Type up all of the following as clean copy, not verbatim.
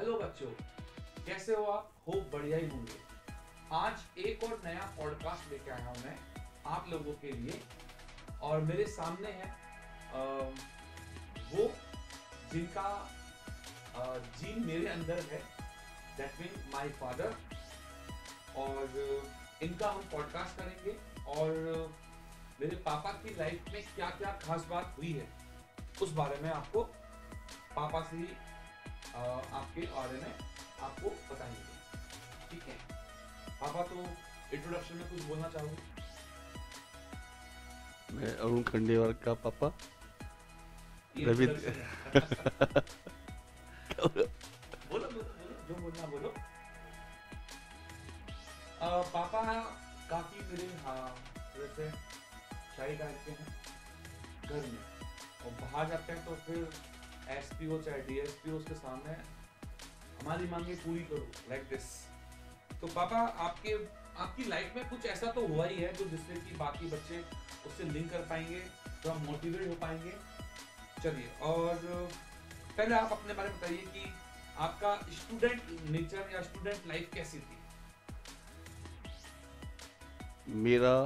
Hello बच्चों, कैसे हो आप? होप बढ़िया ही होंगे। आज एक और नया पॉडकास्ट लेके आया हूं मैं आप लोगों के लिए। और मेरे सामने है वो जिनका जीन मेरे अंदर है, दैट मीन माय फादर। और इनका हम पॉडकास्ट करेंगे और मेरे पापा की लाइफ में क्या क्या खास बात हुई है उस बारे में आपको पापा से ही आपके बारे में आपको बताएंगे। ठीक है पापा, तो इंट्रोडक्शन में कुछ बोलना चाहोगे? मैं अरुण खंडेवाल का पापा रवि बोलो बोलो बोलो, जो बोलना बोलो। पापा काफी मेरे वैसे शाही टाइप के हैं घर में, और बाहर जाते हैं तो फिर एसपीओ चाहे डीएसपीओ उसके सामने हमारी मांगे पूरी करो, लाइक दिस। तो पापा आपकी लाइफ में कुछ ऐसा तो हुआ ही है जो जिससे कि बाकी बच्चे उससे लिंक कर पाएंगे, तो हम मोटिवेट हो पाएंगे। चलिए, और पहले आप अपने बारे में बताइए कि आपका स्टूडेंट नेचर या स्टूडेंट लाइफ कैसी थी? मेरा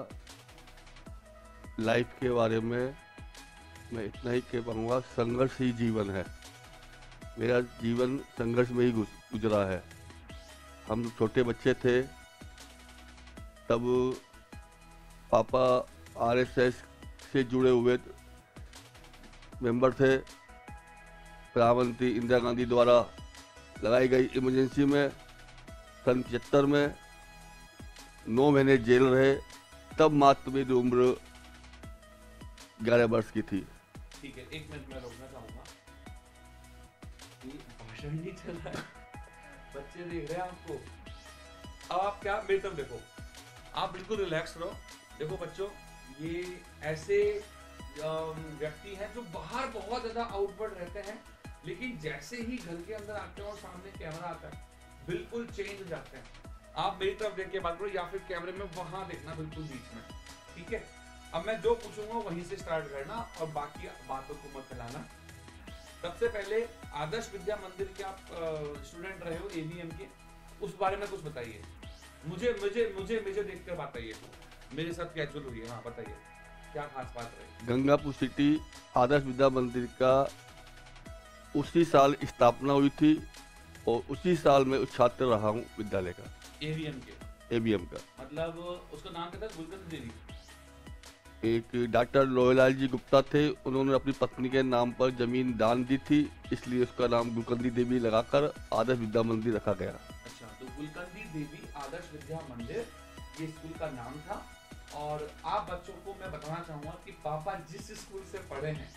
लाइफ के बारे में मैं इतना ही कह पाऊँगा, संघर्ष ही जीवन है। मेरा जीवन संघर्ष में ही गुजरा है। हम छोटे बच्चे थे तब पापा आरएसएस से जुड़े हुए मेंबर थे। प्रधानमंत्री इंदिरा गांधी द्वारा लगाई गई इमरजेंसी में सन 75 में 9 महीने जेल रहे, तब मात्र मेरी उम्र 11 वर्ष की थी। ठीक है, एक मिनट में रोकना चाहूंगा, भाषण नहीं चल रहा है, बच्चे देख रहे हैं आपको। अब आप क्या, मेरी तरफ देखो, आप बिल्कुल रिलैक्स रहो। देखो बच्चों, ये ऐसे व्यक्ति हैं जो बाहर बहुत ज्यादा आउटवर्ड रहते हैं, लेकिन जैसे ही घर के अंदर आते हैं और सामने कैमरा आता है बिल्कुल चेंज हो जाते हैं। आप मेरी तरफ देख के बात करो या फिर कैमरे में वहां देखना, बिल्कुल बीच में। ठीक है, अब मैं जो पूछूंगा वहीं से स्टार्ट करना और बाकी बातों को मत फैलाना। सबसे पहले आदर्श विद्या मंदिर के आप स्टूडेंट रहे हो, एवीएम के, उस बारे में कुछ बताइए। मुझे मुझे मुझे मुझे देखकर बताइए, मेरे साथ क्या चल हुई है। हाँ बताइए, क्या खास बात रही? गंगापुर सिटी आदर्श विद्या मंदिर का उसी साल स्थापना हुई थी और उसी साल में छात्र रहा हूँ विद्यालय का, एवीएम का। मतलब उसका नाम क्या था? गुलकंद देवी। एक डॉक्टर लोहेलाल जी गुप्ता थे, उन्होंने अपनी पत्नी के नाम पर जमीन दान दी थी, इसलिए उसका नाम गुलकंदी देवी लगाकर आदर्श विद्या मंदिर रखा गया। अच्छा, तो गुलकंदी देवी आदर्श विद्या मंदिर ये स्कूल का नाम था। और आप बच्चों को मैं बताना चाहूंगा कि पापा जिस स्कूल से पढ़े हैं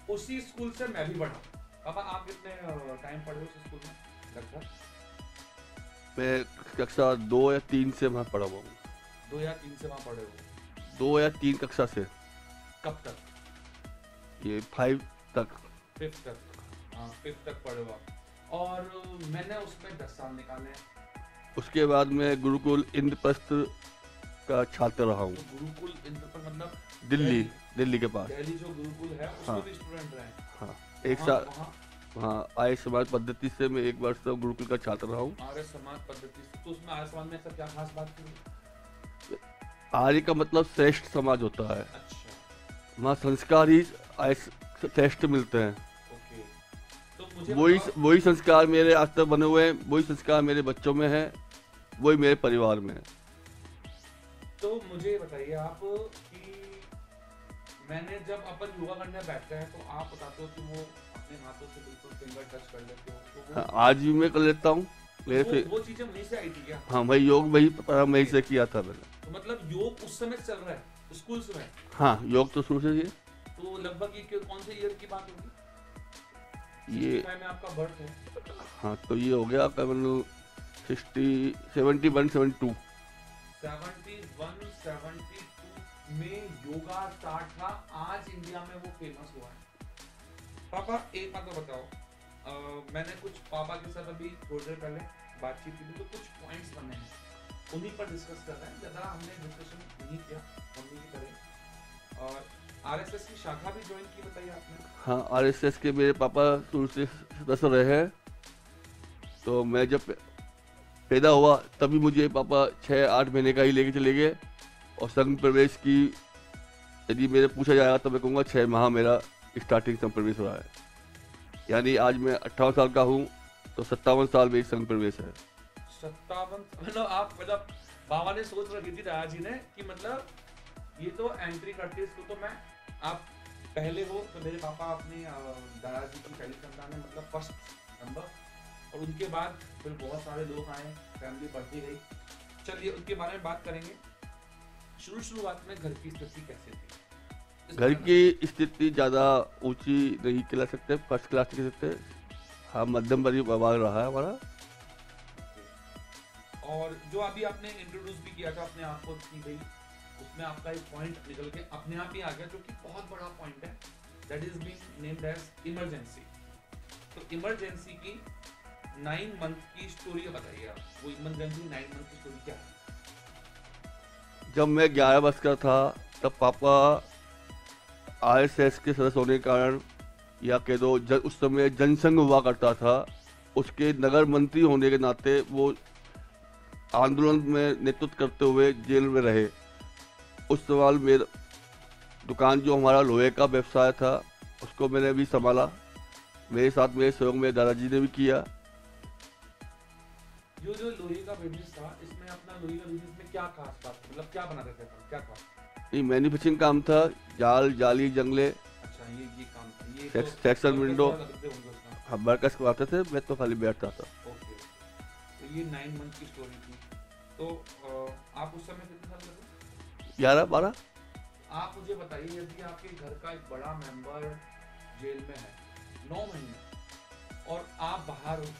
उसी स्कूल से मैं भी पढ़ा। पापा आप कितने टाइम पढ़े उस स्कूल में लगभग? मैं कक्षा 2 या 3 से वहाँ पढ़ा हुआ हूँ। 2 या 3 से वहाँ पढ़े हो? 2 या 3 कक्षा से। कब तक? ये 5 तक। 5th तक। हाँ, 5th तक पढ़े हुआ। और मैंने उसमें 10 साल निकाले। उसके बाद मैं गुरुकुल इंद्रप्रस्थ का छात्र रहा हूँ। तो गुरुकुल इंद्रप्रस्थ मतलब दिल्ली के पास। दिल्ली जो गुरुकुल है उसमें भी स्टूडेंट रहे? हाँ, एक साल हाँ, आर्य समाज पद्धति से मैं 1 वर्ष तक गुरुकुल का छात्र रहा हूँ। आर्य समाज पद्धति से, तो उसमें आर्य समाज में ऐसा क्या खास बात थी? आर्य का मतलब श्रेष्ठ समाज होता है। अच्छा, वहाँ संस्कार ही श्रेष्ठ मिलते हैं। ओके, तो मुझे वही संस्कार मेरे आज तक बने हुए हैं, वही संस्कार मेरे बच्चों में है, वही मेरे परिवार में है। तो मुझे बताइए आप कि मैंने जब अपन योगा करने बैठते हैं तो आप बताते हो कि वो अपने हाथों से बिल्कुल फिंगर टच कर लेते हो, तो हाँ, आज भी मैं कर लेता हूँ। वो चीजें वहीं से आई थी क्या? हाँ भाई, योग वही पता वहीं से किया था मैंने। तो मतलब योग उस समय चल रहा है स्कूल में? हाँ, योग तो शुरू से ही है। तो लगभग ये कौन से ईयर की बात होगी? ये में आपका बर्थ है? हाँ, तो ये हो गया आपका 71 72 में योगा स्टार्ट था। आज इंडिया में वो फेमस हुआ है। पापा एक बात तो बताओ, मैंने कुछ पापा के साथ अभी थोड़ी देर पहले बातचीत की थी, तो कुछ पॉइंट्स बने हैं उन्हीं पर डिस्कस कर रहे हैं। ज़्यादा हमने डिस्कशन नहीं किया, मम्मी की तरह। और आरएसएस की शाखा भी ज्वाइन की, बताइए आपने? हाँ, आरएसएस के मेरे पापा शुरू से सदस्य रहे हैं तो मैं जब पैदा हुआ तभी मुझे पापा 6-8 महीने का ही लेके चले गए। और संघ प्रवेश की यदि मेरे पूछा जाएगा तो मैं कहूँगा 6 माह मेरा स्टार्टिंग संघ प्रवेश रहा है। यानी आज मैं 58 साल का हूँ, तो 57 साल मेरी संघ प्रवेश है। 57, मतलब आप, मतलब बाबा ने सोच रखी थी राजा जी ने कि मतलब ये तो एंट्री करते इसको, तो मैं, आप पहले हो तो मेरे पापा अपने दादाजी की पहली संतान है, मतलब फर्स्ट नंबर, और उनके बाद फिर बहुत सारे लोग आए, फैमिली बढ़ती गई। चलिए उनके बारे में बात करेंगे। शुरुआत में घर की स्थिति कैसे थी? घर की स्थिति ज़्यादा ऊंची नहीं कह सकते, फर्स्ट क्लास कह सकते। हाँ, मध्यम परिवार रहा है हमारा। और जो अभी आपने इंट्रोड्यूस भी किया था अपने आप को की गई, उसमें आपका एक पॉइंट निकल के अपने आप ही आ गया, जो कि बहुत बड़ा पॉइंट है, that is being named as emergency. तो इमरजेंसी की 9 मंथ की स्टोरी बताइए आप। वो इमरजेंसी 9 मंथ की स्टोरी क्या है? जब मैं 11 वर्ष का था तब पापा आरएसएस के सदस्य होने के कारण, या कह दो उस समय जनसंघ हुआ करता था, उसके नगर मंत्री होने के नाते वो आंदोलन में नेतृत्व करते हुए जेल में रहे। उस सवाल मेरा दुकान, जो हमारा लोहे का व्यवसाय था, उसको मैंने भी संभाला। मेरे साथ मेरे सहयोग में दादाजी ने भी किया। जो लोहे का बिजनेस था, इसमें अपना लोहे का बिजनेस में क्या खास बात, मतलब क्या बनाते थे, क्या खास? ये मैन्युफैक्चरिंग काम था, जाली जंगले। अच्छा, ये काम था, ये सेक्शन विंडो। लगते होंगे उसमें। हाँ, वर्कर्स करवाते थे, मैं तो खाली बैठता था। ओके, तो ये 9 मंथ की स्टोरी थी। तो आप उस समय कितने साल लगे? 11-12। आप मुझे बताइए, यदि आपके घर का एक बड़ा मेंबर जेल में है 9 महीने, और आप बाहर हो,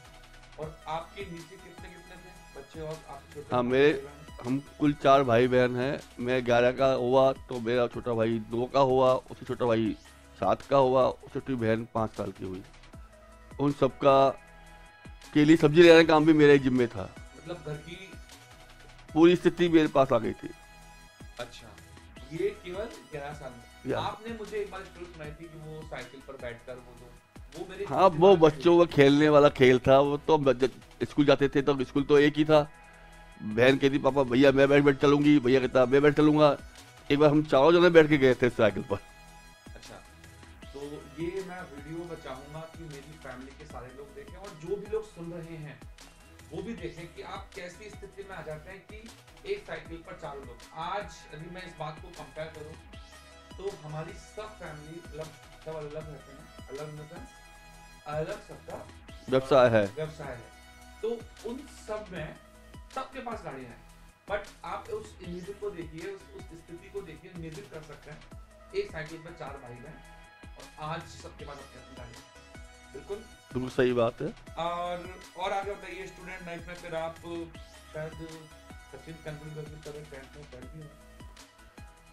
और आपके नीचे कितने कितने थे बच्चे, और आप छोटे? हाँ, हम कुल 4 भाई बहन हैं। मैं 11 का हुआ तो मेरा छोटा भाई 2 का हुआ, उससे छोटा भाई 7 का हुआ, उससे छोटी बहन 5 साल की हुई। उन सबका के लिए सब्जी ले आने का काम भी मेरे जिम्मे था। मतलब घर की पूरी स्थिति मेरे पास आ गई थी। अच्छा, ये केवल 11 साल में। आपने मुझे एक बार स्टोरी सुनाई थी कि वो साइकिल पर बैठकर वो मेरे, हाँ, वो बच्चों का खेलने वाला खेल था। वो तो स्कूल जाते थे तो स्कूल तो एक ही था। बहन कहती पापा भैया मैं बैठ चलूंगी, भैया कहता मैं बैठ चलूंगा। एक बार हम चारों जने बैठ के गए थे साइकिल पर। अच्छा, तो ये मैं वीडियो में चाहूंगा कि मेरी फैमिली के सारे लोग देखें, और जो भी लोग सुन रहे हैं वो भी देखें कि आप कैसी स्थिति में आ जाते हैं कि एक साइकिल पर 4 लोग। आज यदि मैं इस बात को कंपेयर करूं तो हमारी सब फैमिली सब अलग रहते हैं, अलग इन द सेंस अलग सबका व्यवसाय है। तो उन सब में सबके पास गाड़ियां हैं, बट आप उस इमेजिन को देखिए, उस स्थिति को देखिए, इमेजिन कर सकते हैं एक साइकिल पर 4 भाई बहन, और आज सबके पास अपनी अपनी गाड़ियां। बिल्कुल सही बात है। और आगे बताइए, स्टूडेंट लाइफ में फिर आप शायद सचिन तेंदुलकर की तरह 10th में पढ़ भी हो।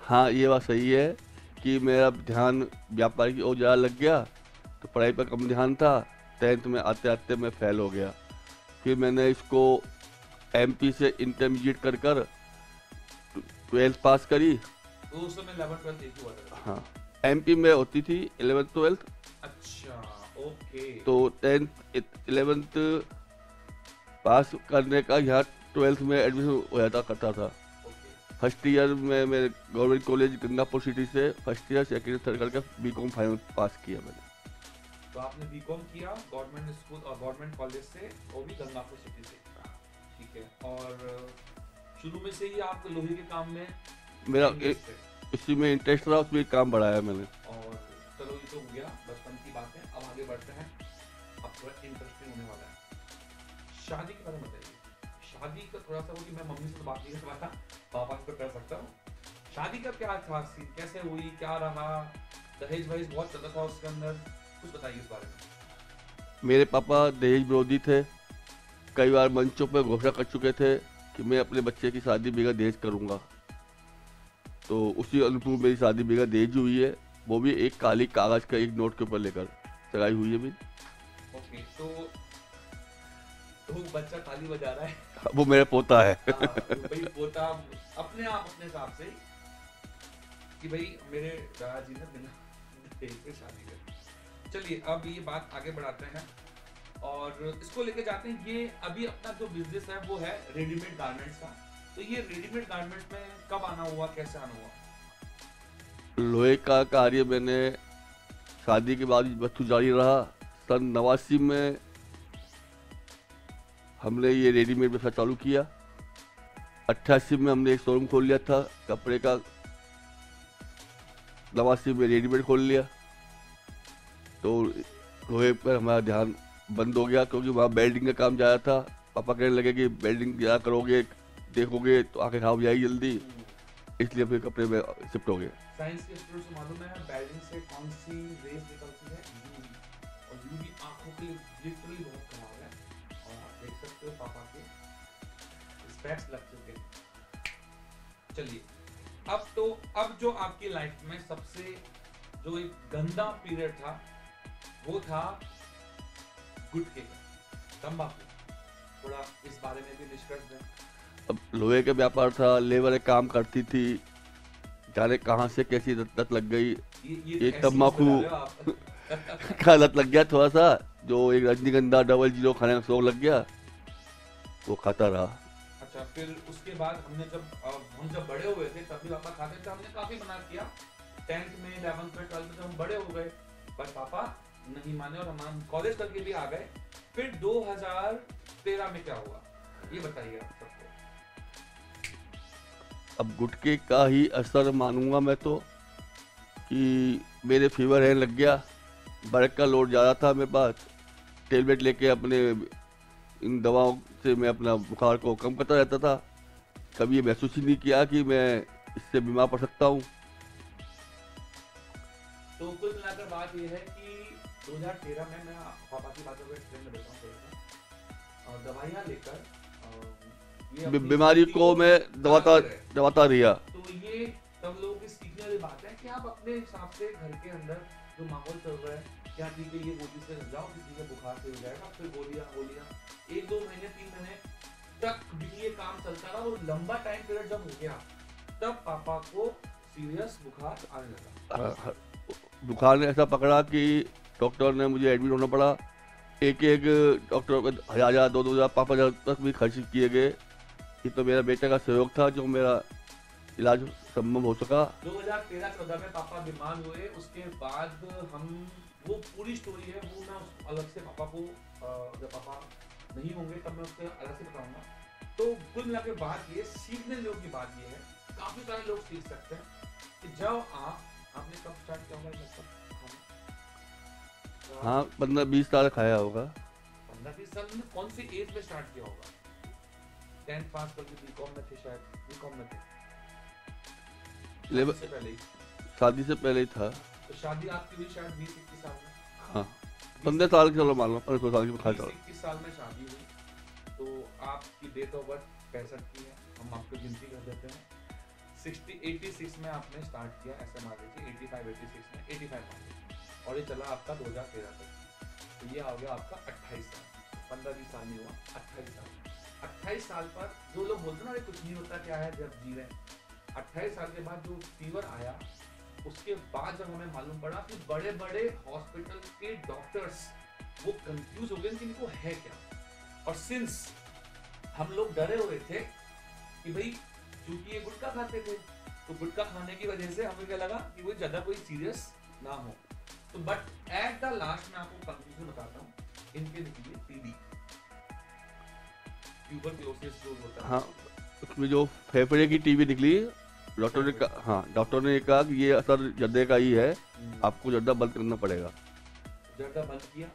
हाँ, ये बात सही है कि मेरा ध्यान व्यापार की ओर ज़्यादा लग गया, तो पढ़ाई पर कम ध्यान था। 10th में आते आते मैं फेल हो गया। फिर मैंने इसको एमपी से इंटरमीडिएट कर 12th पास करी। तो उस समय 11th 12th एक ही हुआ था? हाँ, एमपी में होती थी 11th 12th। अच्छा, ओके। तो 10th 11th पास करने का यहाँ 12th में एडमिशन हो जाता करता था। फर्स्ट ईयर में मैं गवर्नमेंट कॉलेज गंगापुर सिटी से फर्स्ट ईयर सेकेंड थर्ड करके बीकॉम फाइनल पास किया मैंने। तो आपने बीकॉम किया गवर्नमेंट स्कूल और गवर्नमेंट कॉलेज से, वो भी गंगापुर सिटी से, ठीक है। और शुरू में से ही आप लोहे के काम में मेरा इसी में इंटरेस्ट रहा, उसमें काम बढ़ाया मैंने। और चलो, ये तो हो गया बचपन की बात है। अब आगे बढ़ते हैं, अब थोड़ा इंटरेस्टिंग होने वाला है। शादी के बारे में बताइए। शादी का थोड़ा सा वो कि मैं मम्मी से तो बात नहीं कर पाता, पापा से तो कर सकता हूँ। शादी का क्या खास सीन, कैसे हुई, क्या रहा? दहेज वहेज बहुत चलता था उसके अंदर, कुछ बताइए इस बारे में। मेरे पापा दहेज विरोधी थे। कई बार मंचों पर घोषणा कर चुके थे कि मैं अपने बच्चे की शादी बगैर दहेज करूंगा। तो उसी अनुरूप मेरी शादी बगैर दहेज हुई है, वो भी एक काली कागज का एक नोट के ऊपर लेकर सगाई हुई है मेरी। ओके, तो बच्चा ताली बजा रहा है। वो मेरा पोता है। भाई पोता अपने आप अपने हिसाब से कि भाई मेरे दादाजी ने बिना दहेज के शादी कर। चलिए अब ये बात आगे बढ़ाते हैं, और और इसको लेके जाते हैं। ये अभी अपना जो बिजनेस है वो है रेडीमेड गारमेंट्स का। तो ये रेडीमेड गारमेंट्स में कब आना हुआ, कैसे आना हुआ? लोहे का कार्य मैंने शादी के बाद वस्तु जारी रहा। सन 89 में हमने ये रेडीमेड व्यवसाय चालू किया। 88 में हमने एक शोरूम खोल लिया था कपड़े का। 89 में रेडीमेड खोल लिया। तो लोहे पर हमारा ध्यान बंद हो गया क्योंकि वहाँ वेल्डिंग का काम ज़्यादा था। पापा कहने लगे कि वेल्डिंग ज़्यादा करोगे, देखोगे तो आंखें खराब हो जाएगी जल्दी, इसलिए फिर कपड़े में शिफ्ट हो गए। साइंस के स्टूडेंट्स को मालूम है वेल्डिंग से कौन सी रेस निकलती है? यूवी। और यूवी आंखों के लिए लिटरली बहुत खराब है। और आप देख सकते हो पापा के स्पेक्स लग चुके हैं। चलिए, अब जो आपकी लाइफ में सबसे जो एक गंदा पीरियड था वो था गुटखे का, तंबाकू। थोड़ा इस बारे में भी निष्कर्ष दें। अब लोहे का व्यापार था, लेबर एक काम करती थी, जाने कहाँ से कैसी लत लग गई। ये ऐसी तंबाकू बता रहे हो आप। का लत लग गया थोड़ा सा, जो एक रजनीगंधा 00 खाने का शौक लग गया, वो खाता रहा। अच्छा, फिर उसके बाद हम जब बड़े हुए थे तब भी पापा खाते थे। हमने काफी मना किया 10th में, 11th में, 12th में, जब हम बड़े हो गए पर पापा नहीं माने और हम कॉलेज करके भी आ गए। फिर 2013 में क्या हुआ ये बताइए आप सबको। अब गुटखे का ही असर मानूंगा मैं तो, कि मेरे फीवर है लग गया, बर्फ का लोड ज़्यादा था मेरे पास। टेबलेट लेके अपने इन दवाओं से मैं अपना बुखार को कम करता रहता था। कभी ये महसूस ही नहीं किया कि मैं इससे बीमार पड़ सकता हूँ। तो कुल मिलाकर बात यह है कि 2013 में मैं पापा की बातों को एक्सप्लेन में देता हूँ। और दवाइयाँ लेकर बीमारी को मैं दबाता रहा। तो ये तब लोगों की सीखने वाली बात है कि आप अपने हिसाब से घर के अंदर जो माहौल चल रहा है, क्या ठीक है ये गोली से समझाओ कि ठीक है बुखार से हो जाएगा, फिर गोलियां 1-2 महीने 3 महीने तक भी ये काम चलता रहा। वो लंबा टाइम पीरियड जब हो गया तब पापा को सीरियस बुखार आने लगा। बुखार ने ऐसा पकड़ा कि डॉक्टर ने मुझे एडमिट होना पड़ा। एक डॉक्टर पे 1000, 2,000, 5,000 तक भी खर्च किए गए। ये तो मेरा बेटे का सहयोग था जो मेरा इलाज संभव हो सका। 2013-14 में पापा बीमार हुए। उसके बाद हम वो पूरी स्टोरी है वो मैं अलग से पापा को जब पापा नहीं होंगे तब मैं उसको अलग से बताऊंगा। तो कुल मिला के बात ये सीखने लोगों की बात ये है, काफी सारे लोग सीख सकते हैं कि जब आपने कब स्टार्ट किया होगा ये सब खाना? हाँ, 15-20 साल खाया होगा। 15-20 साल में कौन सी एज में स्टार्ट किया होगा? 10th पास करके बीकॉम में थे शायद, बीकॉम में थे से पहले ही। शादी से पहले ही था। तो शादी आपकी हुई शायद 20-21 साल में। हाँ, 15 साल की, चलो मान लो 15 साल की खा चलो। 21 साल में शादी हुई तो आपकी डेट ऑफ बर्थ 65 की है, हम आपको गिनती कर देते हैं। 86 में आपने स्टार्ट किया, ऐसे मान लीजिए 85-86 में 85 और ये चला आपका 2013 तक। तो ये आ गया आपका 28 साल। 15-20 साल नहीं हुआ, 28 साल। 28 साल पर जो लोग बोलते हैं ना कुछ नहीं होता क्या है जब जी रहे हैं, 28 साल के बाद जो फीवर आया उसके बाद जब हमें मालूम पड़ा कि बड़े बड़े हॉस्पिटल के डॉक्टर्स वो कंफ्यूज हो गए कि इनको है क्या। और सिंस हम लोग डरे हुए थे कि भाई क्योंकि ये गुटखा खाते थे तो गुटखा खाने की वजह से हमें क्या लगा कि वो ज्यादा कोई सीरियस ना हो। तो बट एट द लास्ट मैं आपको कंक्लूजन बताता हूँ, इनके निकली टीबी, ट्यूबरक्लोसिस जो होता है। हाँ, उसमें जो फेफड़े की टीबी निकली, डॉक्टर ने कहा कि ये असर जर्दे का ही है, आपको जर्दा बंद करना पड़ेगा। जर्दा बंद किया,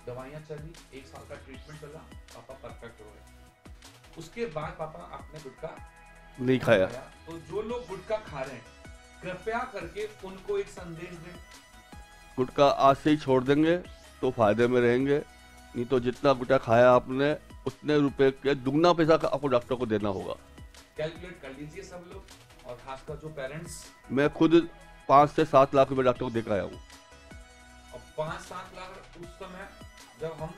दवाइयाँ चली, 1 साल का ट्रीटमेंट चला, पापा परफेक्ट हो गए। उसके बाद पापा आपने गुटखा नहीं खाया। तो जो लोग गुटखा खा रहे हैं कृपया करके उनको एक संदेश दें, गुटखा आज से ही छोड़ देंगे तो फायदे में रहेंगे, नहीं तो जितना गुटखा खाया आपने उतने रुपए के दुगना पैसा आपको डॉक्टर को देना होगा। कैलकुलेट कर लीजिए सब लोग, और खासकर जो पेरेंट्स। मैं खुद 5 से 7 लाख रुपए डॉक्टर को देकर आया हूँ। और 5-7 लाख उस समय जब हम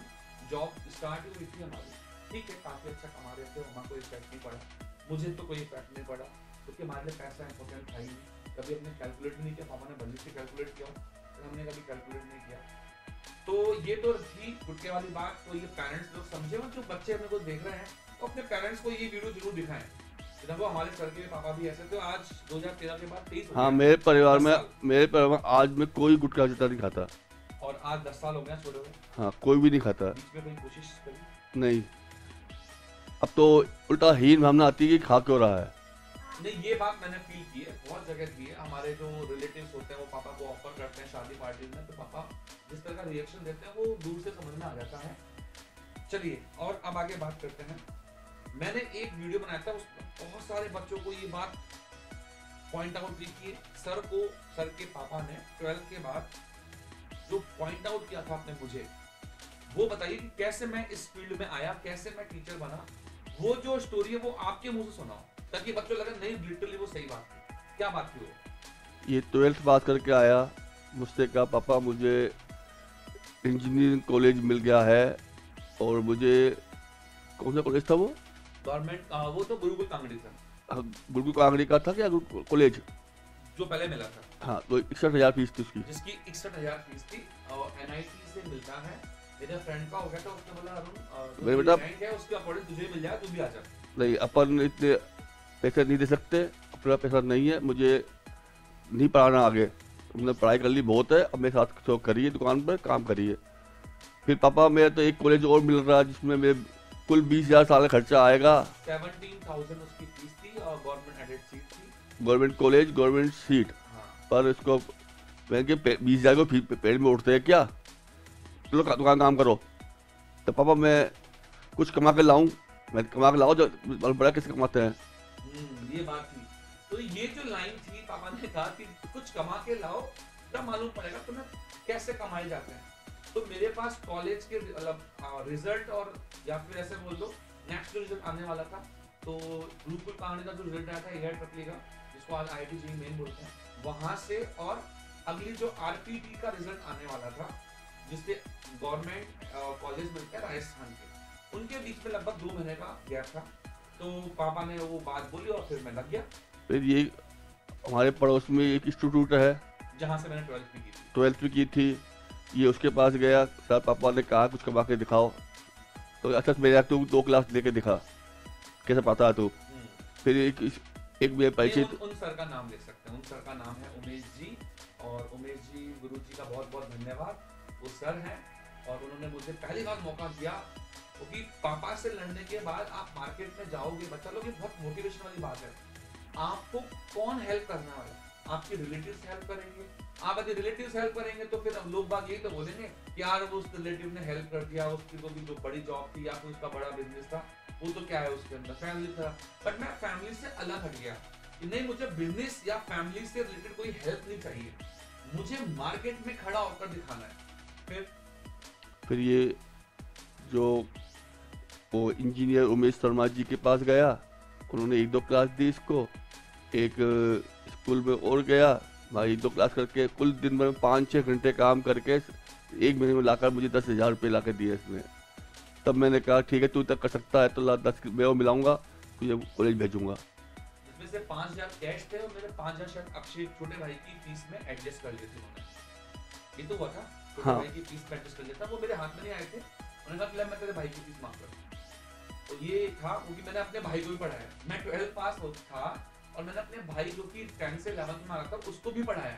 जॉब स्टार्ट हुई थी हमारी, ठीक है काफी अच्छा कमा रहे थे, हमारा कोई इफेक्ट नहीं पड़ा, मुझे तो कोई इफेक्ट नहीं पड़ा क्योंकि हमारे लिए पैसा इंपॉर्टेंट था ही नहीं। कभी हमने कैलकुलेट नहीं किया, पापा ने बंदी से कैलकुलेट किया, हमने कभी कैलकुलेट नहीं किया। तो ये तो थी गुटके वाली बात। तो ये पेरेंट्स लोग समझे, और जो बच्चे अपने को देख रहे हैं वो अपने पेरेंट्स को ये वीडियो जरूर दिखाएं। देखो हमारे सर के पापा भी ऐसे थे, आज 2013 के बाद 23 हो हाँ, गया, मेरे परिवार 10 में साल। आज में कोई गुटखा चिट्टा नहीं खाता। और आज 10 साल हो गया छोड़े हुए, हाँ, कोई भी नहीं खाता। बीच में कोई कोशिश करी? नहीं, अब तो उल्टा हीन भावना आती है कि खा क्यों रहा है। नहीं, ये बात मैंने फील की है, बहुत जगह की है। हमारे जो रिलेटिव्स होते हैं वो पापा को ऑफर करते हैं शादी पार्टी में, तो पापा जिस तरह का रिएक्शन देते हैं वो दूर से समझ में आ जाता है। चलिए, और अब आगे बात करते हैं। मैंने एक वीडियो बनाया था, उसमें बहुत सारे बच्चों को ये बात पॉइंट आउट की कि सर के पापा ने 12th के बाद जो पॉइंट आउट किया था आपने मुझे, वो बताइए कि कैसे मैं इस फील्ड में आया, कैसे मैं टीचर बना। वो जो स्टोरी है वो आपके मुंह से सुनाओ, ताकि बच्चों लगे नहीं लिटरली वो सही बात थी। क्या बात थी वो? ये 12th पास करके आया, मुझसे कहा पापा मुझे इंजीनियरिंग कॉलेज मिल गया है, और मुझे कौन सा कॉलेज था वो? गवर्नमेंट, वो तो गुरुकुल कांगड़ी था। गुरुकुल कांगड़ी का था क्या कॉलेज? जो पहले मिला था। हाँ, तो 61,000 फीस थी उसकी, जिसकी 61,000 फीस थी, और NIT से मिलता है। मेरे फ्रेंड का हो गया था, उसने बोला अरुण मेरे बेटा है उसके अकॉर्डिंग तुझे मिल जाए, तू भी आ जा। नहीं, अपन इतने पैसे नहीं दे सकते, अपना पैसा नहीं है, मुझे नहीं पढ़ाना आगे, तुमने पढ़ाई कर ली बहुत है, अब मेरे साथ तो करिए, दुकान पर काम करिए। फिर पापा मेरा तो एक कॉलेज और मिल रहा है जिसमें मेरे कुल 20,000 साल का खर्चा आएगा। 17,000 उसकी फीस थी और गवर्नमेंट एडेड सीट थी, गवर्नमेंट कॉलेज, गवर्नमेंट सीट। हाँ। पर इसको मैं 20,000 को पेड़ में उठते हैं क्या? चलो दुकान काम करो। तो पापा मैं कुछ कमा के लाऊं, मैं कमा के लाऊं, जो बड़ा किससे कमाते हैं। ये बात थी। तो ये जो लाइन थी, पापा ने कहा कि कुछ कमा के लाओ, तब मालूम पड़ेगा तुम्हें कैसे कमाए जाते हैं। तो मेरे पास कॉलेज के रिजल्ट, और या फिर ऐसे बोल दो नेक्स्ट रिजल्ट आने वाला था। तो गुरुकुल कांगड़ी का जो रिजल्ट आया था एयर ट्रिपली का, जिसको आज IIT JEE मेन बोलते हैं, वहां से, और अगली जो RPT का रिजल्ट आने वाला था, जिससे गवर्नमेंट कॉलेज मिलता है राजस्थान के, उनके बीच में लगभग 2 महीने का गैप था। तो पापा ने वो बात बोली और फिर मैं लग गया। फिर ये हमारे पड़ोस में एक इंस्टीट्यूट है जहाँ से मैंने 12th भी की थी। 12th भी की थी, ये उसके पास गया, सर पापा ने कहा कुछ कमा के दिखाओ। तो अच्छा मेरा तू 2 क्लास लेके दिखा, कैसे पता है तू? फिर एक मेरे परिचित, उन सर का नाम ले सकते हैं, उन सर का नाम है उमेश जी, और उमेश जी गुरु जी का बहुत बहुत धन्यवाद। वो सर हैं और उन्होंने मुझे पहली बार मौका दिया, क्योंकि पापा से लड़ने के बाद आप मार्केट में जाओगे, बच्चा लोग, ये बहुत मोटिवेशन वाली बात है। आपको कौन हेल्प करने वाला? आपके रिलेटिव्स हेल्प करेंगे। आप यदि रिलेटिव्स हेल्प करेंगे तो फिर लोग बात यही तो बोलेंगे कि यार वो उस रिलेटिव ने हेल्प कर दिया, उसकी तो भी जो बड़ी जॉब थी या फिर उसका बड़ा बिजनेस था, वो तो क्या है उसके अंदर फैमिली था। बट मैं फैमिली से अलग हट गया कि नहीं, मुझे बिजनेस या फैमिली से रिलेटेड कोई हेल्प नहीं चाहिए, मुझे मार्केट में खड़ा होकर दिखाना है। फिर ये जो वो इंजीनियर उमेश शर्मा जी के पास गया, उन्होंने 1-2 क्लास दी इसको, एक स्कूल में और गया भाई, 2 क्लास करके कुल दिन भर में 5-6 घंटे काम करके 1 महीने में लाकर मुझे 10,000 रुपये ला के दिए इसमें। तब मैंने कहा ठीक है, तू तक कर सकता है तो ला 10 मैं वो मिलाऊंगा, तुझे कॉलेज भेजूंगा। जिसमें से 5,000 कैश थे और मेरे 5,000 शायद अक्षय छोटे भाई की फीस में एडजस्ट कर लिए थे उन्होंने। ये तो हुआ था, छोटे हाँ। भाई की फीस में एडजस्ट कर लिया था, वो मेरे हाथ में नहीं आए थे। उन्होंने कहा मैं तेरे भाई की फीस माफ कर। तो ये था क्योंकि मैंने अपने भाई को भी पढ़ाया, मैं 12th पास था और मैंने अपने भाई जो कि 10th से 11th में आ रहा था उसको भी पढ़ाया,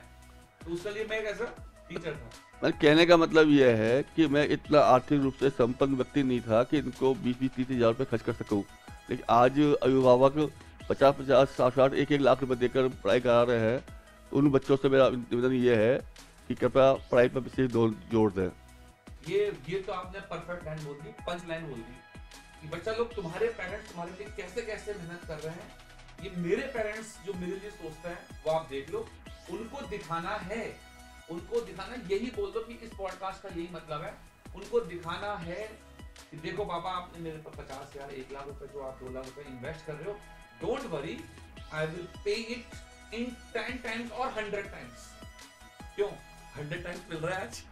तो उसके लिए मैं एक ऐसा टीचर था। मैं कहने का मतलब यह है कि मैं इतना आर्थिक रूप से संपन्न व्यक्ति नहीं था कि इनको 20-30 हज़ार रुपये खर्च कर सकूं, लेकिन आज अभिभावक 50-50, 60-60, 1-1 लाख रुपए देकर पढ़ाई करा रहे हैं। तो उन बच्चों से मेरा निवेदन ये है कि कृपया पढ़ाई पर विशेष जोर दें। ये तो आपने परफेक्ट लाइन बोल दी, पंच लाइन बोल दी कि बच्चा लोग, तुम्हारे पेरेंट्स तुम्हारे लिए कैसे कैसे मेहनत कर रहे हैं। ये मेरे पेरेंट्स जो मेरे लिए सोचते हैं वो आप देख लो, उनको दिखाना है, उनको दिखाना, यही बोल दो कि इस पॉडकास्ट का यही मतलब है, उनको दिखाना है कि देखो पापा आपने मेरे पर 50,000, 1 लाख रुपए जो आप 2 लाख रुपए इन्वेस्ट कर रहे हो, don't worry, I will pay it in 10 times और 100 टाइम्स। क्यों 100 टाइम्स मिल रहा है आज?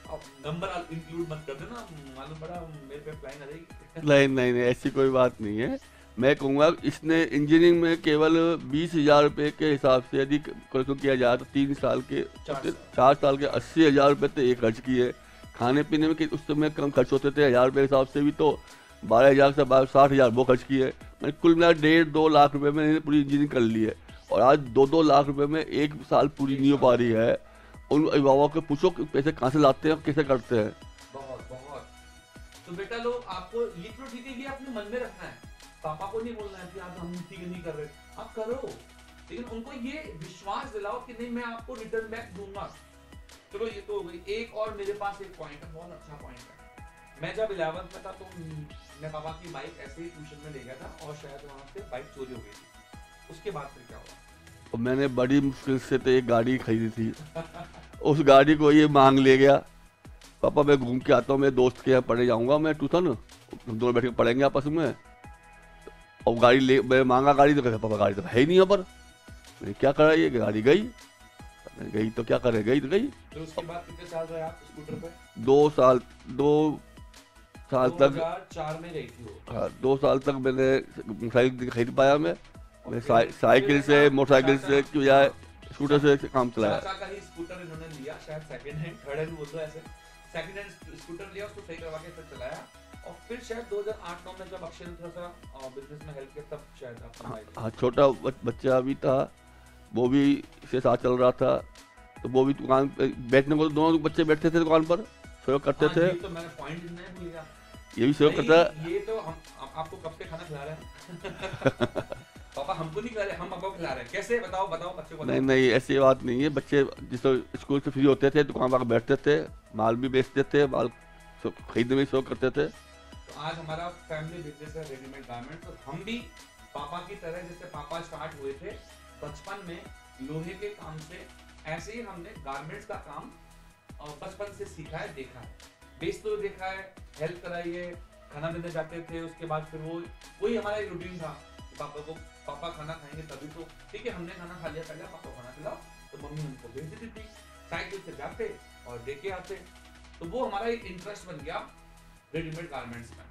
अब नंबर इंक्लूड मत कर देना, मालूम पड़ा मेरे पे फ्लाइंग आ जाएगी। नहीं, ऐसी कोई बात नहीं है। मैं कहूँगा इसने इंजीनियरिंग में केवल 20,000 रुपये के हिसाब से यदि कैलकुलेट किया जाए तो 4 साल के 80,000 रुपये तो ये खर्च किए, खाने पीने में उस समय कम खर्च होते थे, 1000 रुपये के हिसाब से भी तो 12,000 से 60,000 वो खर्च किए। मैंने कुल मिला 1.5-2 लाख रुपए में पूरी इंजीनियरिंग कर ली है। और आज 2-2 लाख रुपए में एक साल पूरी नहीं हो पा रही है। उन अभिभावकों को पूछो कि पैसे कहाँ से लाते हैं और कैसे करते हैं। बहुत बहुत। तो बेटा लोग आपको ये तो ठीक है, ये अपने मन में रखना है, पापा को नहीं बोलना है कि आज हम ठीक नहीं कर रहे, आप करो, लेकिन उनको ये विश्वास दिलाओ कि नहीं मैं आपको रिटर्न बैक दूंगा। चलो ये तो हो गई। एक और मेरे पास एक पॉइंट है, बहुत अच्छा पॉइंट है। मैं जब 11th में था तो मैं पापा की बाइक ऐसे ही ट्यूशन में ले गया था और शायद वहां से बाइक चोरी हो गई थी। उसके बाद फिर क्या हुआ? और मैंने बड़ी मुश्किल से तो एक गाड़ी खरीदी थी। उस गाड़ी को ये मांग ले गया, पापा मैं घूम के आता हूँ, मेरे दोस्त के यहाँ पढ़ने जाऊँगा मैं ट्यूशन, हम दोनों बैठ के पढ़ेंगे आपस में। और गाड़ी ले मैं मांगा गाड़ी, तो कहता पापा गाड़ी तो है ही नहीं यहाँ पर। मैंने क्या करा, ये गाड़ी गई। मैंने गई तो क्या करे, गई तो गई। तो उसके बाद कितने साल रहे आप स्कूटर पे? 2 साल तक। 2004 में गई थी वो। हाँ 2 साल तक मैंने मोटरसाइकिल खरीद पाया। मैं साइकिल से, मोटरसाइकिल से की बजाय स्कूटर से काम चलाया। चाचा का ही स्कूटर इन्होंने लिया, शायद सेकंड हैंड, थर्ड हैंड बोल दो ऐसे, सेकंड हैंड स्कूटर लिया, उसको सही करवा के फिर चलाया। और फिर शायद 2008-9 में जब अक्षय ने थोड़ा सा बिजनेस में हेल्प किया तब शायद आप। हाँ छोटा बच्चा भी था, वो भी इसके साथ चल रहा था, तो वो भी दुकान पे बैठने को, दोनों बच्चे बैठते थे दुकान पर, सहयोग करते थे। तो मैंने पॉइंट नहीं भूल गया, ये भी सहयोग करता है। ये तो हम आपको कब से खाना खिला रहे हैं? पापा हमको नहीं खिला रहे, हम आपको खिला रहे हैं। कैसे बताओ बच्चे को। नहीं ऐसी बात नहीं है। बच्चे जिस स्कूल से फ्री होते थे दुकान पर बैठते थे, माल भी बेचते थे, माल खरीदने में सहयोग करते थे। तो आज हमारा फैमिली बिजनेस है रेडीमेड गारमेंट्स, और हम भी पापा की तरह, जैसे पापा स्टार्ट हुए थे बचपन में लोहे के काम से, ऐसे ही हमने गारमेंट्स का काम बचपन से सीखा है, देखा है, बेचते हुए देखा है, हेल्प कराई है, खाना देने जाते थे। उसके बाद फिर वही हमारा एक रूटीन था, पापा खाना खाएंगे तभी तो ठीक है, हमने खाना खा लिया पहले, पापा खाना खिलाओ, तो मम्मी हमको भेज देती थी, साइकिल से जाते और देके आते। तो वो हमारा एक इंटरेस्ट बन गया रेडीमेड गारमेंट्स में।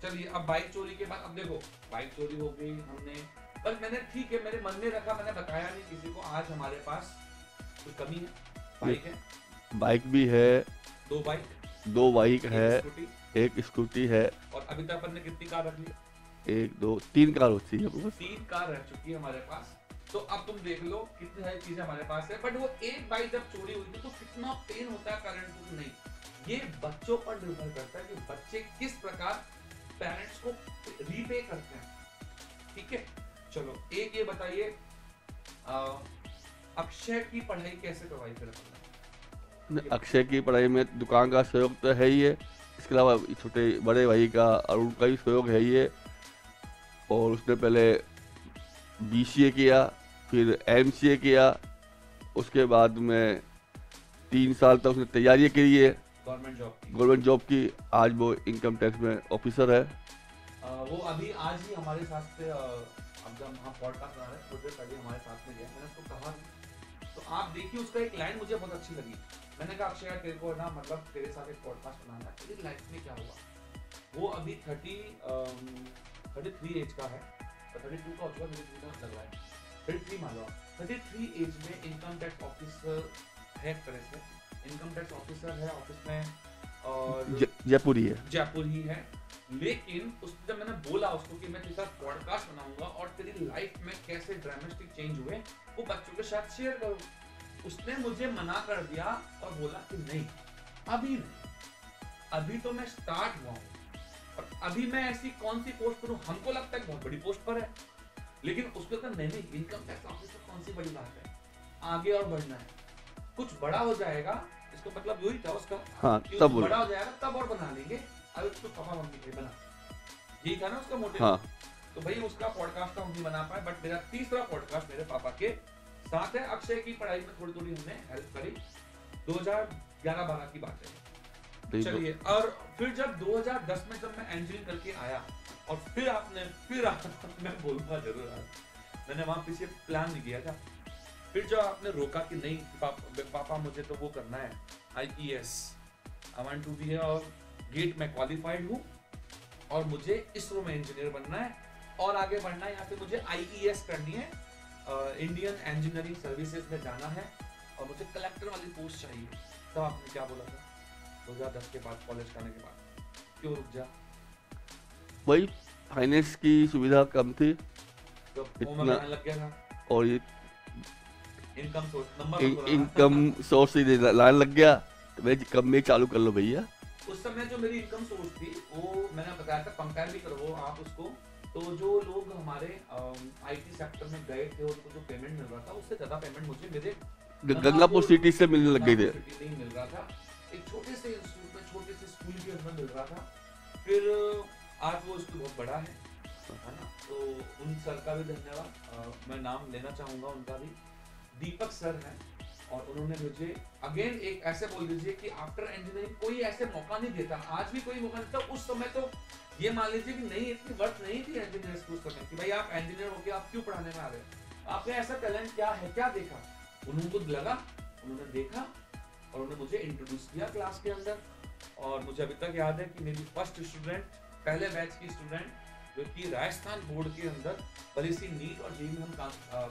चलिए अब बाइक चोरी के बाद, अब देखो बाइक चोरी हो गई हमने, पर मैंने ठीक है मेरे मन में रखा, मैंने बताया नहीं किसी को। आज हमारे पास कोई कमी है, बाइक है, बाइक भी है, 2 बाइक है, एक स्कूटी है। और अभी तक अपन ने कितनी कार रख ली? 1 2 3 कार होती है, 3 कार रह चुकी है हमारे पास। तो अब तुम देख लो कितनी सारी चीजें हमारे पास है। बट वो एक बाइक जब चोरी हुई थी तो कितना पेन होता है पेरेंट्स को। नहीं, ये बच्चों पर निर्भर करता है कि बच्चे किस प्रकार पेरेंट्स को रीपे करते हैं। ठीक है, चलो एक ये बताइए, अक्षय की पढ़ाई कैसे करवाई फिर अपन? अक्षय की पढ़ाई में दुकान का सहयोग तो है ही है, इसके अलावा छोटे बड़े भाई का अरुण का भी सहयोग है ही है। और उसने पहले BCA किया, फिर MCA किया, उसके बाद में 3 साल तक उसने तैयारी की है गवर्नमेंट जॉब की। आज वो इनकम टैक्स में ऑफिसर है। वो अभी आज ही हमारे साथ से, अब जब हम पॉडकास्ट बना रहे हैं थोड़ी देर पहले हमारे साथ में गया, मैंने उसको कहा, तो आप देखिए उसका एक लाइन मुझे बहुत अच्छी लगी। मैंने कहा अक्षय तेरे को ना, मतलब तेरे साथ एक पॉडकास्ट बनाना है, तेरी लाइफ में क्या हुआ। वो अभी 33 एज का है, 32 का हो चुका, मुझे लग रहा है 33 मान लो। 33 एज में इनकम टैक्स ऑफिसर है, एक तरह से इनकम टैक्स ऑफिसर है ऑफिस में, और जयपुर ही है। लेकिन उसने जब मैंने बोला उसको कि मैं तेरे साथ पॉडकास्ट बनाऊंगा और तेरी लाइफ में कैसे ड्रामेटिक चेंज हुए वो बच्चों के साथ शेयर करूं, उसने मुझे मना कर दिया और बोला कि नहीं, अभी नहीं, अभी तो मैं स्टार्ट हुआ हूं, और अभी मैं ऐसी कौन सी पोस्ट करूं, हमको लगता है बहुत बड़ी पोस्ट पर है, लेकिन उसके अंदर नहीं, इनकम टैक्स ऑफिसर कौन सी बड़ी बात है, आगे और बढ़ना है, कुछ बड़ा हो जाएगा, इसका मतलब यही था उसका। हाँ, तब बड़ा हो जाएगा तब और बना लेंगे, अभी तो पापा मम्मी के बना, यही था ना उसका मोटिव। हाँ। तो भाई उसका पॉडकास्ट तो हम नहीं बना पाए, बट मेरा तीसरा पॉडकास्ट मेरे पापा के साथ है। अक्षय की पढ़ाई में थोड़ी थोड़ी हमने हेल्प करी, 2011-12 की बात है। चलिए, और फिर जब 2010 में जब मैं इंजीनियरिंग करके आया, और फिर मैं बोलूंगा जरूर, मैंने वहां पीछे प्लान नहीं किया था। फिर जब आपने रोका कि नहीं पापा मुझे तो वो करना है IES, I want to be, और गेट में क्वालिफाइड हूँ और मुझे इसरो में इंजीनियर बनना है और आगे बढ़ना है, या फिर मुझे IES करनी है, इंडियन इंजीनियरिंग सर्विसेज में जाना है, और मुझे कलेक्टर वाली पोस्ट चाहिए, तब आपने क्या बोला था? 2010 के बाद कॉलेज करने के बाद क्यों रुक जा? वही फाइनेंस की सुविधा कम थी तो इतना- लग गया था, और ये income source number income source ही लाइन लग गया, तो मैं कम में चालू कर लो भैया। उस समय जो मेरी इनकम सोर्स थी वो मैंने बताया था, कंपेयर भी करो आप उसको, तो जो लोग हमारे आईटी सेक्टर में गए थे उनको जो पेमेंट मिल रहा था उससे ज्यादा पेमेंट मुझे मेरे गंगापुर सिटी से मिलने लग गई थी। सिटी में ही मिल रहा था, एक छोटे से इंस्टीट्यूट में छोटे से स्कूल के अंदर मिल रहा था। फिर आज वो स्कूल बहुत बड़ा है ना, तो उन सर का भी धन्यवाद, मैं नाम लेना चाहूंगा उनका भी, दीपक सर हैं, और उन्होंने मुझे अगेन एक ऐसे बोल दीजिए कि आफ्टर इंजीनियरिंग कोई ऐसे मौका नहीं देता, आज भी कोई मौका नहीं देता। उस समय तो ये मान लीजिए कि नहीं, इतनी वर्थ नहीं थी इंजीनियर्स को उस समय कि भाई आप इंजीनियर हो गए, आप क्यों पढ़ाने में आ रहे हैं, आपने ऐसा टैलेंट क्या है, क्या देखा, उनको लगा, उन्होंने देखा और उन्होंने मुझे इंट्रोड्यूस किया क्लास के अंदर। और मुझे अभी तक याद है कि मेरी फर्स्ट स्टूडेंट, पहले बैच की स्टूडेंट जो कि राजस्थान बोर्ड के अंदर, भले सी नीट और जेईई में हम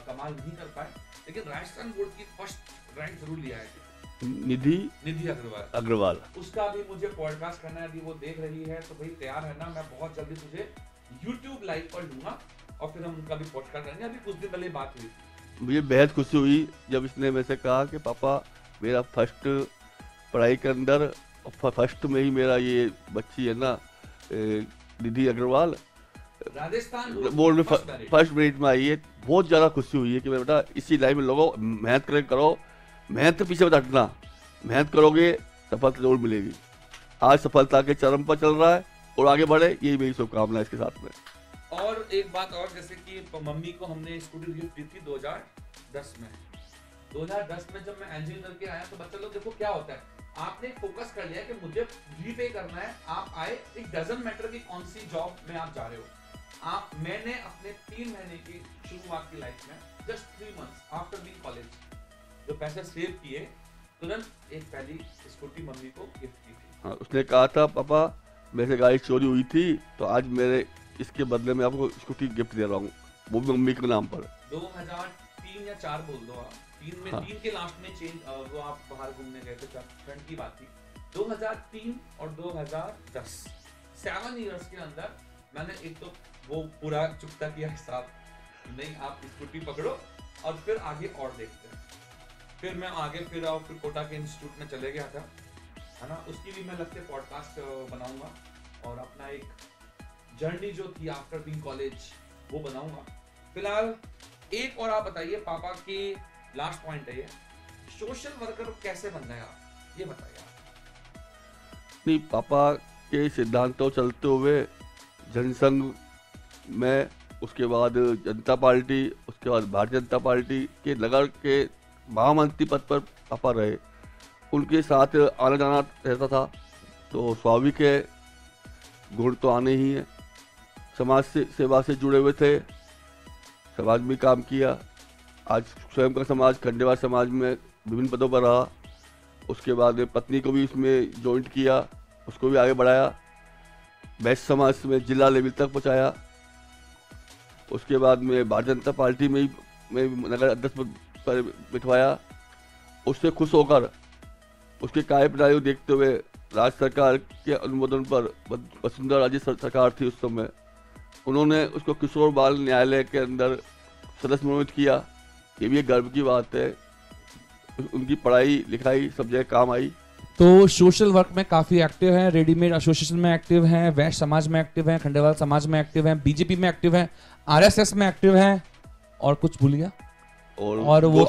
कमाल नहीं कर पाए, लेकिन राजस्थान बोर्ड की फर्स्ट रैंक जरूर लिया है, निधि अग्रवाल। उसका भी मुझे पॉडकास्ट करना है, यदि वो देख रही है तो भाई तैयार है ना, मैं बहुत जल्दी तुझे YouTube लाइव पर लूंगा और फिर हम उनका भी पॉडकास्ट करेंगे। अभी कुछ दिन पहले बात हुई, मुझे बेहद खुशी हुई जब इसने मेरे से कहा कि पापा मेरा फर्स्ट पढ़ाई के अंदर फर्स्ट में ही मेरा ये बच्ची है ना निधि अग्रवाल राजस्थान बोर्ड में फर्स्ट मेरिट में आई है। बहुत ज़्यादा खुशी हुई है कि मेरा बेटा इसी लाइन में लोगों मेहनत करो, मेहनत के पीछे मत हटना, मेहनत करोगे सफलता जरूर मिलेगी। आज सफलता के चरम पर चल रहा है और आगे बढ़े, यही मेरी शुभकामना है इसके साथ में। और एक बात और, जैसे कि मम्मी को हमने स्कूटी गिफ्ट दी थी 2010 में। 2010 में जब मैं इंजीनियर करके आया तो बच्चा लोग देखो क्या होता है, आपने फोकस कर लिया कि मुझे रीपे करना है, आप आए, इट डजंट मैटर कि कौन सी जॉब में आप जा रहे हो। मैंने अपने 3 महीने की शुरुआत की लाइफ में, just 3 months after being college, जो पैसे सेव किए, तुरंत एक पहली स्कूटी मम्मी को गिफ्ट की थी। हाँ, उसने कहा था पापा मेरे से गाड़ी चोरी हुई थी तो आज मेरे इसके बदले में आपको स्कूटी गिफ्ट दे रहा हूँ, वो भी मम्मी के नाम पर। 2003 या 4 बोल दो आप, 3 में, हाँ। 3 के लास्ट में चेंज, वो आप बाहर घूमने गए थे, ठंड की बात थी। 2003 और 2010 7 इयर्स के अंदर मैंने एक तो वो पूरा चुकता किया हिसाब, नहीं आप स्कूटी पकड़ो और फिर आगे और देखते हैं। फिर मैं आगे फिर कोटा के इंस्टीट्यूट में चले गया था, है ना, उसकी भी मैं लगते पॉडकास्ट बनाऊंगा और अपना एक जर्नी जो थी आफ्टर बीइंग कॉलेज वो बनाऊंगा। फिलहाल एक और आप बताइए, पापा की लास्ट पॉइंट है ये, सोशल वर्कर कैसे बनना है आप, ये बताइए आप। नहीं, पापा के सिद्धांतों चलते हुए जनसंघ में, उसके बाद जनता पार्टी, उसके बाद भारतीय जनता पार्टी के नगर के महामंत्री पद पर पापा रहे, उनके साथ आना जाना रहता था, तो स्वाभाविक है गुण तो आने ही है। समाज से सेवा से जुड़े हुए थे, समाज में काम किया, आज स्वयं का समाज खंडेवार समाज में विभिन्न पदों पर रहा, उसके बाद पत्नी को भी उसमें ज्वाइंट किया, उसको भी आगे बढ़ाया, वैश्य समाज में जिला लेवल तक पहुँचाया, उसके बाद में भारतीय जनता पार्टी में नगर अध्यक्ष पर बिठवाया। उससे खुश होकर उसके कार्य प्रणाली को देखते हुए राज्य सरकार के अनुमोदन पर, वसुंधरा राजे सरकार थी उस समय, उन्होंने उसको किशोर बाल न्यायालय के अंदर सदस्य मनोनीत किया। ये भी एक गर्व की बात है, उनकी पढ़ाई लिखाई सब जगह काम आई। तो सोशल वर्क में काफ़ी एक्टिव हैं, रेडीमेड एसोसिएशन में एक्टिव हैं, वैश्य समाज में एक्टिव हैं, खंडेवाल समाज में एक्टिव हैं, बीजेपी में एक्टिव हैं, आरएसएस में एक्टिव हैं, और कुछ भूल गया, और वो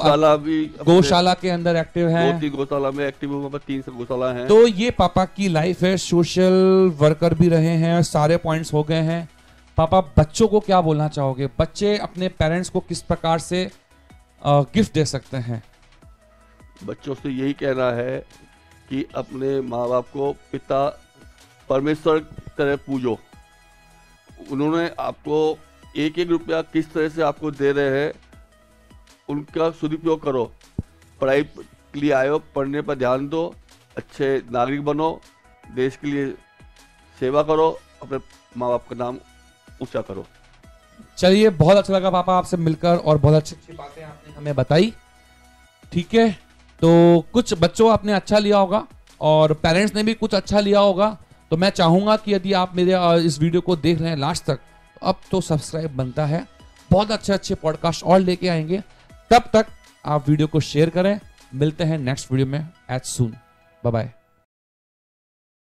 गौशाला के अंदर एक्टिव हैं, 2-3 गौशाला में एक्टिव हुआ, 3 गौशाला हैं। तो ये पापा की लाइफ है, सोशल वर्कर भी रहे हैं, सारे पॉइंट्स हो गए हैं। पापा बच्चों को क्या बोलना चाहोगे, बच्चे अपने पेरेंट्स को किस प्रकार से गिफ्ट दे सकते हैं? बच्चों से यही कहना है कि अपने माँ बाप को पिता परमेश्वर की तरह पूजो। उन्होंने आपको 1-1 रुपया किस तरह से आपको दे रहे हैं, उनका सदुपयोग करो। पढ़ाई के लिए आए हो, पढ़ने पर ध्यान दो, अच्छे नागरिक बनो, देश के लिए सेवा करो, अपने माँ बाप का नाम ऊंचा करो। चलिए, बहुत अच्छा लगा पापा आपसे मिलकर और बहुत अच्छी बातें आपने हमें बताई। ठीक है, तो कुछ बच्चों आपने अच्छा लिया होगा और पेरेंट्स ने भी कुछ अच्छा लिया होगा। तो मैं चाहूंगा कि यदि आप मेरे इस वीडियो को देख रहे हैं लास्ट तक, अब तो सब्सक्राइब बनता है। बहुत अच्छे पॉडकास्ट और लेके आएंगे, तब तक आप वीडियो को शेयर करें। मिलते हैं नेक्स्ट वीडियो में एज सून। Bye bye.